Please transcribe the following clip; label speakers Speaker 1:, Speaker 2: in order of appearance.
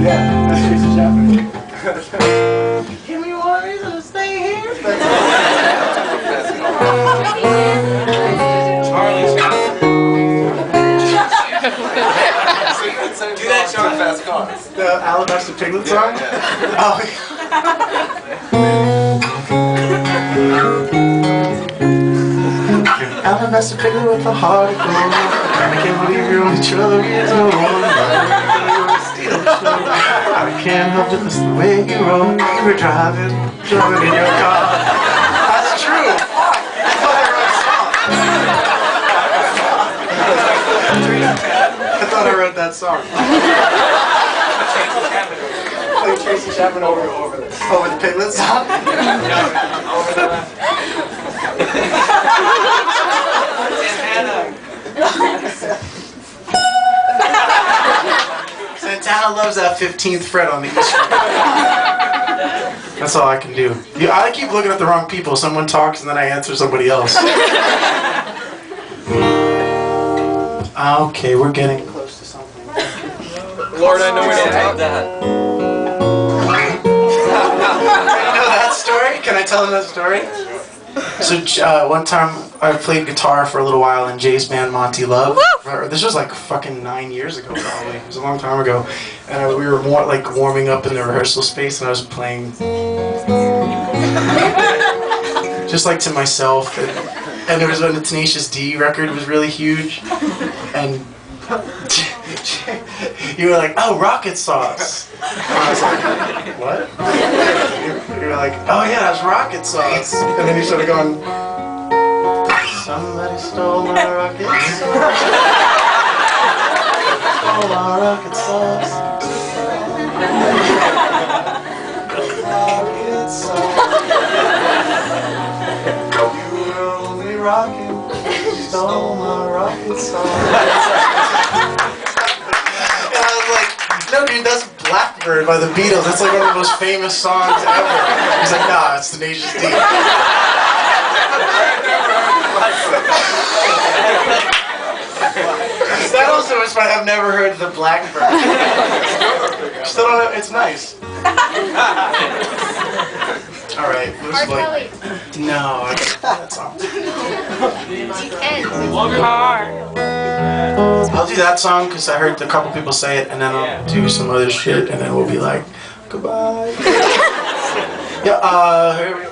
Speaker 1: Yeah, that's Tracy Chapman.
Speaker 2: Give me one reason to stay here.
Speaker 1: Charlie's
Speaker 3: Do that, Charlie. Fast car.
Speaker 1: the Alabaster Piglets song?
Speaker 3: Yeah.
Speaker 1: Oh. Alabaster Piglet with a heart of gold. I can't believe you're only 12 years old. I can't help it, it's the way you roll. You were driving in your car. That's true. Fuck. I thought I wrote that song. Play Tracy Chapman over the Piglet song.
Speaker 3: Over the left.
Speaker 1: Santana loves that 15th fret on the E string. That's all I can do. I keep looking at the wrong people. Someone talks and then I answer somebody else. Okay, we're getting close to something.
Speaker 3: Lord, I know we don't have that.
Speaker 1: You know that story? Can I tell them that story? So one time I played guitar for a little while in Jay's band Monty Love. This was like fucking 9 years ago probably. It was a long time ago. And we were more like warming up in the rehearsal space and I was playing just like to myself. And there was when the Tenacious D record was really huge. And you were like, oh, rocket sauce. And I was like, what? You were like, oh yeah, that's rocket sauce. And then you started going, somebody stole my rocket sauce. Stole my rocket sauce. Rocket sauce. You were only rocking. Stole my rocket sauce. No, dude, that's Blackbird by the Beatles. That's like one of the most famous songs ever. He's like, nah, it's Tenacious D. That also is funny. I've never heard the Blackbird. Still don't know. It's nice. All right. Looks like no. I can't do that song. I'll do that song because I heard a couple people say it, and then I'll do some other shit, and then we'll be like, goodbye. Yeah.